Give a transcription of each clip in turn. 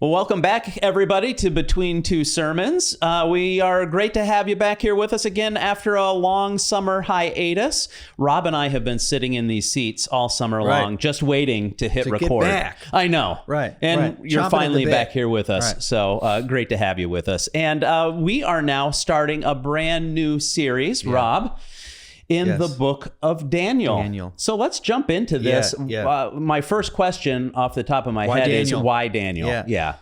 Well, welcome back, everybody, to Between Two Sermons. We are great to have you back here with us again after a long summer hiatus. Rob and I have been sitting in these seats all summer long, just waiting to hit record. Get back. I know. Right. And you're Chomping finally at the back bit. here with us. Right. So great to have you with us. And we are now starting a brand new series, Rob, in the book of Daniel. So let's jump into this. Yeah. My first question off the top of my head is why Daniel? Yeah.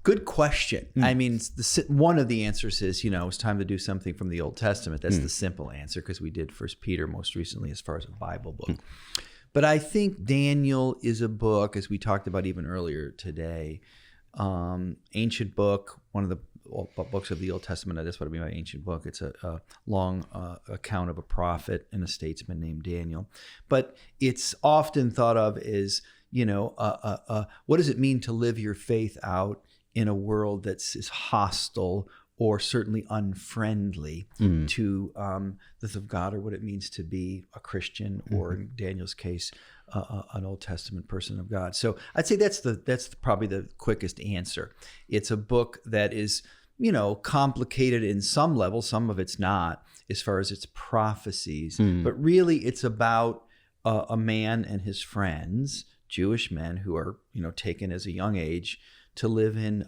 Good question. I mean, one of the answers is, it's time to do something from the Old Testament. That's the simple answer, because we did First Peter most recently as far as a Bible book. But I think Daniel is a book, as we talked about even earlier today, ancient book, one of the books of the Old Testament. That's what I mean by ancient book. It's a long account of a prophet and a statesman named Daniel. But it's often thought of as, what does it mean to live your faith out in a world is hostile or certainly unfriendly to the of God, or what it means to be a Christian, or in Daniel's case, an Old Testament person of God. So I'd say that's probably the quickest answer. It's a book that is, complicated in some level. Some of it's not, as far as its prophecies, but really it's about a man and his friends, Jewish men who are, taken as a young age to live in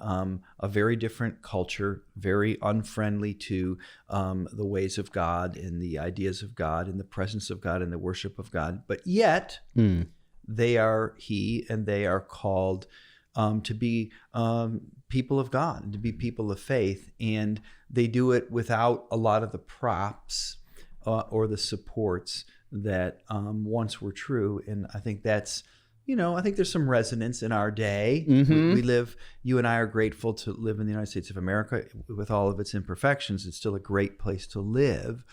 a very different culture, very unfriendly to the ways of God and the ideas of God and the presence of God and the worship of God. But yet they are called to be people of God, and to be people of faith. And they do it without a lot of the props or the supports that once were true. And I think that's, I think there's some resonance in our day. We live, you and I are grateful to live in the United States of America with all of its imperfections. It's still a great place to live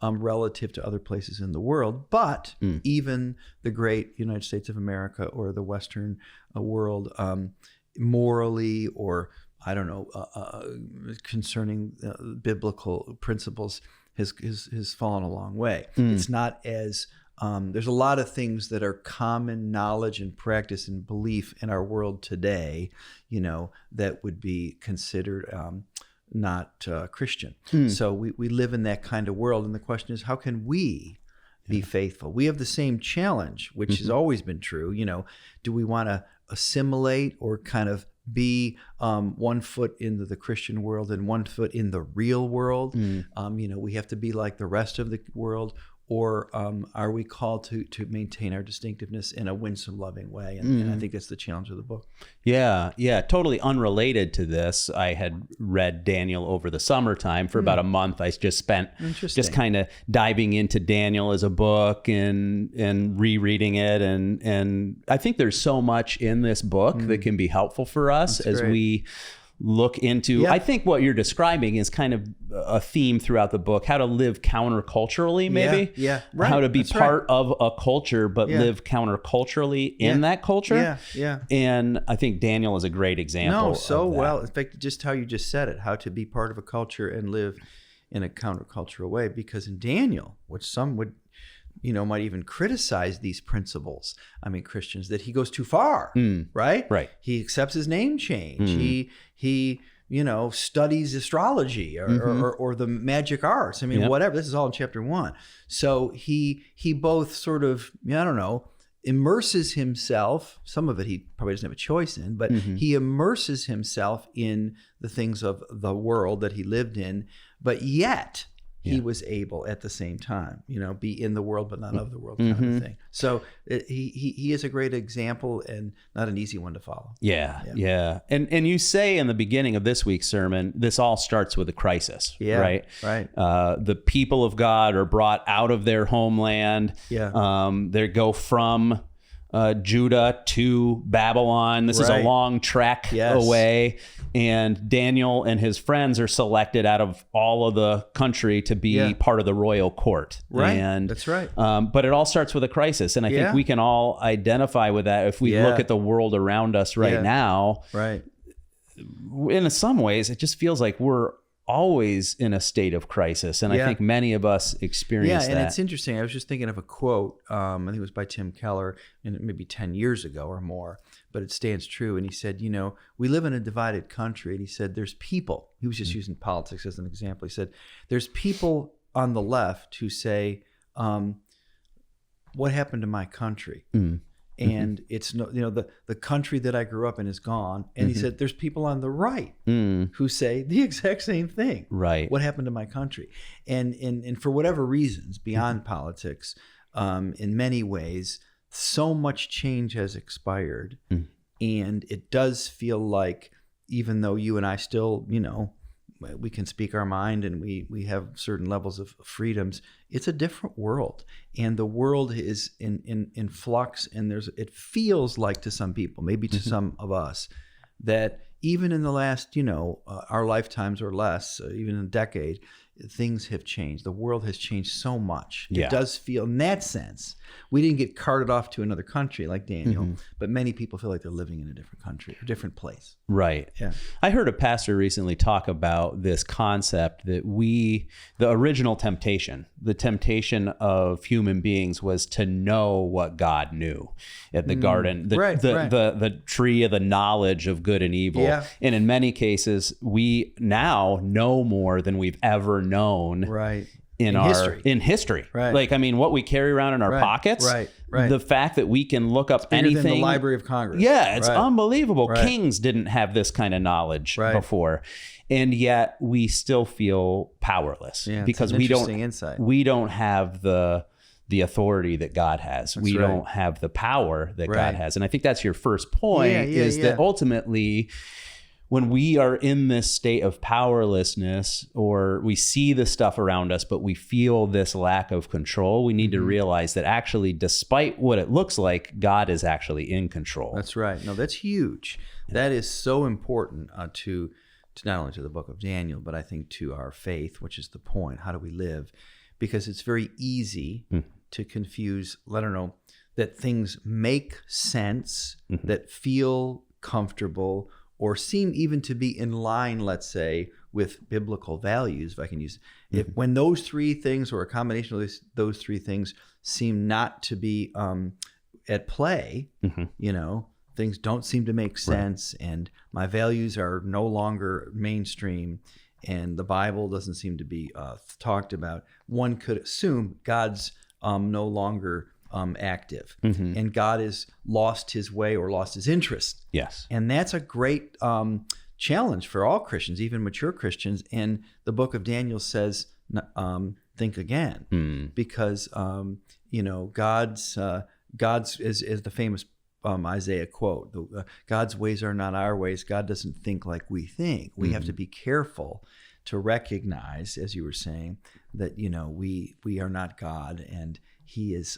relative to other places in the world. But even the great United States of America or the Western world, morally, or I don't know, concerning biblical principles, has fallen a long way. It's not as there's a lot of things that are common knowledge and practice and belief in our world today, that would be considered not Christian. So we live in that kind of world. And the question is, how can we be faithful? We have the same challenge, which has always been true. Do we want to assimilate or kind of be 1 foot into the Christian world and 1 foot in the real world? We have to be like the rest of the world. Or are we called to maintain our distinctiveness in a winsome, loving way? And I think that's the challenge of the book. Yeah. Totally unrelated to this. I had read Daniel over the summertime for about a month. I just spent just kind of diving into Daniel as a book and rereading it. And I think there's so much in this book that can be helpful for us as we look into, I think what you're describing is kind of a theme throughout the book, how to live counterculturally, maybe. Right. How to be part of a culture, but live counterculturally in that culture. And I think Daniel is a great example of that. Well. In fact, just how you just said it, how to be part of a culture and live in a countercultural way. Because in Daniel, which some would might even criticize these principles. I mean, Christians, that he goes too far, right? Right. He accepts his name change. He studies astrology or the magic arts. I mean, whatever. This is all in chapter 1. So he both sort of, immerses himself. Some of it he probably doesn't have a choice in, but he immerses himself in the things of the world that he lived in, but yet he was able at the same time, be in the world but not of the world kind of thing. So he is a great example and not an easy one to follow. Yeah. And you say in the beginning of this week's sermon, this all starts with a crisis, right? Right. The people of God are brought out of their homeland. They go from Judah to Babylon. This is a long trek away. And Daniel and his friends are selected out of all of the country to be part of the royal court. Right. And, that's right. But it all starts with a crisis. And I think we can all identify with that if we look at the world around us right now. Right. In some ways, it just feels like we're always in a state of crisis. And I think many of us experience that. Yeah, and it's interesting. I was just thinking of a quote, I think it was by Tim Keller, and maybe 10 years ago or more, but it stands true. And he said, we live in a divided country. And he said, there's people, he was just using politics as an example. He said, there's people on the left who say, what happened to my country? And it's the country that I grew up in is gone. And he said, there's people on the right who say the exact same thing. Right. What happened to my country? And for whatever reasons, beyond politics, in many ways, so much change has expired. And it does feel like, even though you and I still, we can speak our mind and we have certain levels of freedoms, it's a different world, and the world is in flux. And it feels like, to some people, maybe to some of us, that even in the last, our lifetimes or less, even in a decade, things have changed. The world has changed so much. It does feel, in that sense, we didn't get carted off to another country like Daniel, but many people feel like they're living in a different country, a different place. Right. Yeah. I heard a pastor recently talk about this concept that the original temptation, the temptation of human beings, was to know what God knew at the garden, the tree of the knowledge of good and evil. Yeah. And in many cases, we now know more than we've ever known. Right. In history. Right. Like, I mean, what we carry around in our pockets, right. The fact that we can look up Bigger anything. than the Library of Congress. Yeah, it's Right. unbelievable. Right. Kings didn't have this kind of knowledge before. And yet we still feel powerless because we don't have the authority that God has. We don't have the power that God has. And I think that's your first point, that ultimately, when we are in this state of powerlessness, or we see the stuff around us, but we feel this lack of control, we need to realize that actually, despite what it looks like, God is actually in control. That's right. No, that's huge. That is so important to not only to the book of Daniel, but I think to our faith, which is the point. How do we live? Because it's very easy to confuse, that things make sense, that feel comfortable, or seem even to be in line, let's say, with biblical values, if I can use it. When those three things, or a combination of those three things, seem not to be at play, things don't seem to make sense, and my values are no longer mainstream, and the Bible doesn't seem to be talked about, one could assume God's no longer active, and God has lost his way or lost his interest. Yes. And that's a great challenge for all Christians, even mature Christians. And the book of Daniel says, think again, because, God's is the famous Isaiah quote, God's ways are not our ways. God doesn't think like we think. We have to be careful to recognize, as you were saying, that, we are not God, and he is,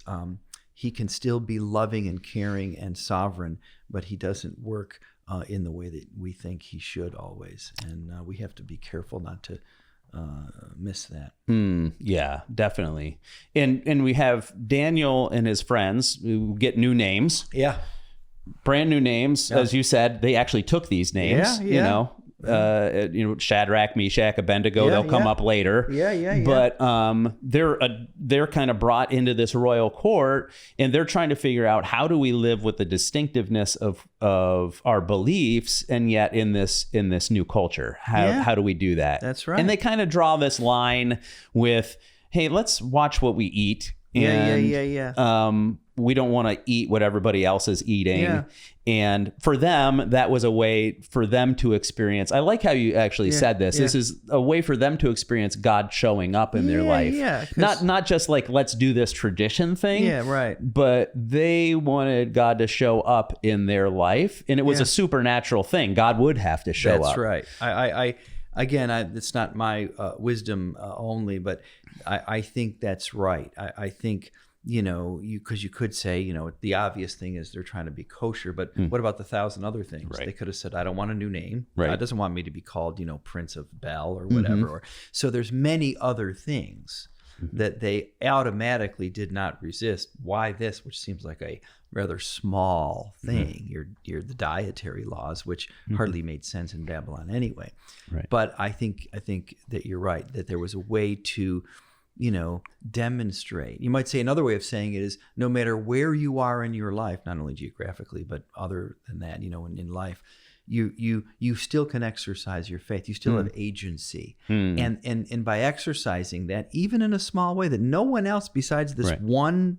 he can still be loving and caring and sovereign, but he doesn't work in the way that we think he should always. And we have to be careful not to miss that. Yeah, definitely. And we have Daniel and his friends who get new names. Yeah. Brand new names. As you said, they actually took these names, Shadrach, Meshach, Abednego, they'll come up later. But they're kind of brought into this royal court, and they're trying to figure out, how do we live with the distinctiveness of our beliefs, and yet in this new culture? How do we do that? That's right. And they kind of draw this line with, hey, let's watch what we eat. And, we don't want to eat what everybody else is eating. Yeah. And for them, that was a way for them to experience. I like how you actually said this. This is a way for them to experience God showing up in their life. Yeah, not just like, let's do this tradition thing. Yeah, right. But they wanted God to show up in their life. And it was a supernatural thing. God would have to show up. That's right. I again, it's not my wisdom only, but I think that's right. I think, because you could say, the obvious thing is they're trying to be kosher, but what about the 1,000 other things? Right. They could have said, I don't want a new name. Right. God doesn't want me to be called, Prince of Bel or whatever. So there's many other things that they automatically did not resist. Why this, which seems like a rather small thing? You're the dietary laws, which hardly made sense in Babylon anyway. Right. But I think that you're right, that there was a way to, demonstrate. You might say another way of saying it is, no matter where you are in your life, not only geographically, but other than that, in life, you still can exercise your faith. You still have agency. And by exercising that, even in a small way that no one else besides this one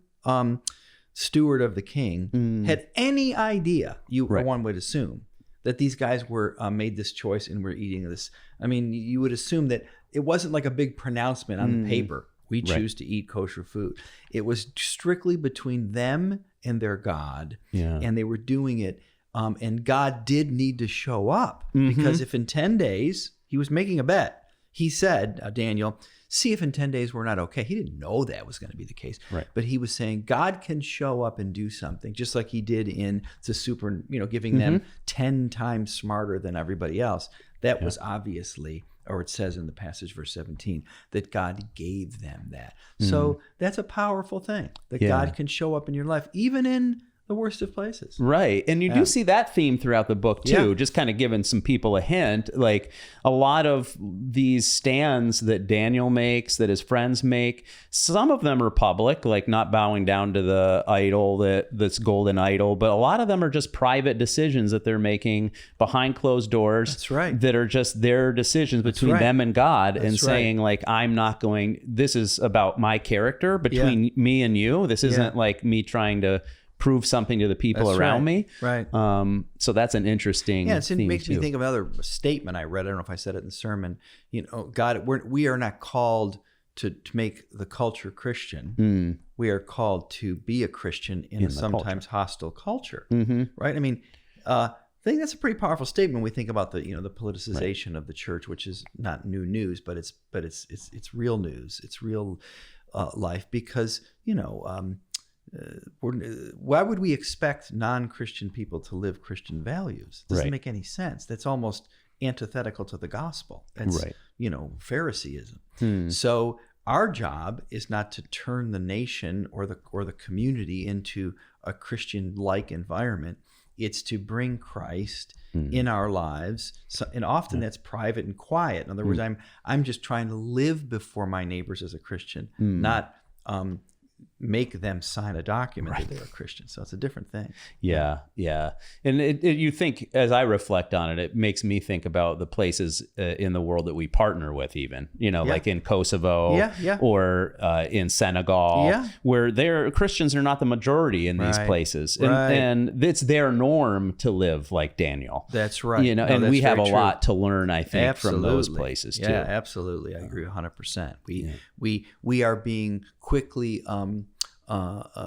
steward of the king had any idea, one would assume, that these guys were made this choice and were eating this. I mean, you would assume that it wasn't like a big pronouncement on the paper. We choose to eat kosher food. It was strictly between them and their God. Yeah. And they were doing it. And God did need to show up because if in 10 days, he was making a bet. He said, Daniel, see if in 10 days we're not okay. He didn't know that was going to be the case. Right. But he was saying God can show up and do something, just like he did in the super, giving them 10 times smarter than everybody else. That was obviously, or it says in the passage, verse 17, that God gave them that. So that's a powerful thing, that God can show up in your life, even in the worst of places. Right. And you do see that theme throughout the book too, just kind of giving some people a hint. Like a lot of these stands that Daniel makes, that his friends make, some of them are public, like not bowing down to the idol, that's golden idol, but a lot of them are just private decisions that they're making behind closed doors. That's right. That are just their decisions between them and God. That's saying like, this is about my character between me and you. This isn't like me trying to prove something to the people around me. Right. So that's an interesting it makes me think of another statement I read. I don't know if I said it in the sermon. God, we are not called to make the culture Christian. We are called to be a Christian in a sometimes hostile culture. Right. I mean, I think that's a pretty powerful statement when we think about the the politicization of the church, which is not new news, but it's real news. It's real life because why would we expect non-Christian people to live Christian values? It doesn't make any sense. That's almost antithetical to the gospel. That's Phariseeism. So our job is not to turn the nation or the community into a Christian-like environment. It's to bring Christ in our lives, and often that's private and quiet. In other words, I'm just trying to live before my neighbors as a Christian, not make them sign a document that they're a Christian. So it's a different thing. Yeah. And you think, as I reflect on it, it makes me think about the places in the world that we partner with, even, like in Kosovo or in Senegal, where Christians are not the majority in these places. And it's their norm to live like Daniel. That's right. And we have a lot to learn, I think, from those places too. Yeah, absolutely. I agree 100%. We are being quickly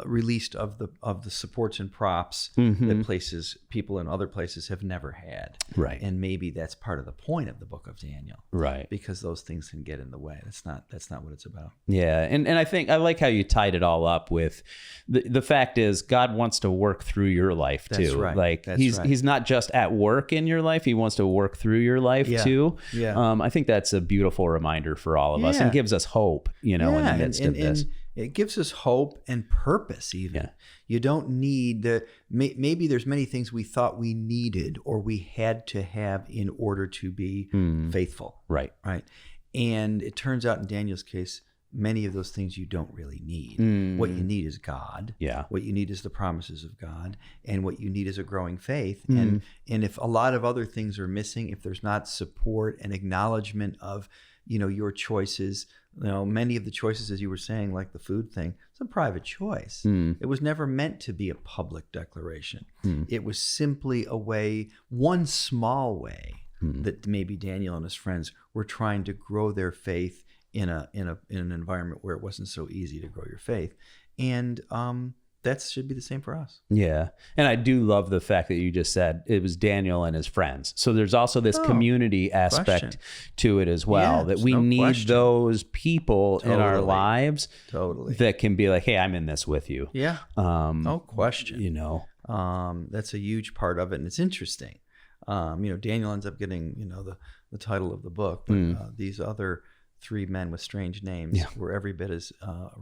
released of the supports and props that people in other places have never had. Right. And maybe that's part of the point of the book of Daniel. Right. Because those things can get in the way. That's not what it's about. Yeah. And I think I like how you tied it all up with the fact is God wants to work through your life too. That's right. Like he's not just at work in your life. He wants to work through your life too. Yeah. I think that's a beautiful reminder for all of us and gives us hope, in the midst of this. It gives us hope and purpose even. Yeah. You don't need maybe there's many things we thought we needed or we had to have in order to be faithful. Right. And it turns out in Daniel's case, many of those things you don't really need. What you need is God. Yeah. What you need is the promises of God. And what you need is a growing faith. And if a lot of other things are missing, if there's not support and acknowledgement of your choices, many of the choices, as you were saying, like the food thing, it's a private choice. It was never meant to be a public declaration. It was simply one small way that maybe Daniel and his friends were trying to grow their faith in an environment where it wasn't so easy to grow your faith. And that should be the same for us. Yeah. And I do love the fact that you just said it was Daniel and his friends. So there's also this community aspect to it as well, that we need those people in our lives that can be like, hey, I'm in this with you. Yeah. No question. That's a huge part of it. And it's interesting. Daniel ends up getting, the title of the book, but these other three men with strange names were every bit as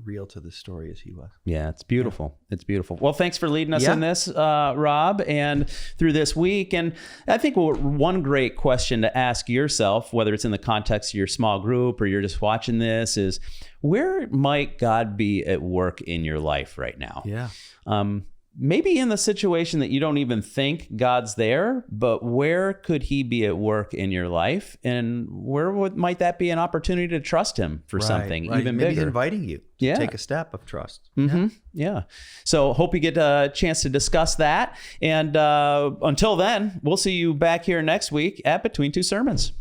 real to the story as he was. Yeah, it's beautiful. Yeah. It's beautiful. Well, thanks for leading us in this, Rob, and through this week. And I think one great question to ask yourself, whether it's in the context of your small group or you're just watching this, is where might God be at work in your life right now? Yeah. Maybe in the situation that you don't even think God's there, but where could he be at work in your life? And where might that be an opportunity to trust him for something even Maybe bigger? he's inviting you to take a step of trust. Mm-hmm. Yeah. So hope you get a chance to discuss that. And until then, we'll see you back here next week at Between Two Sermons.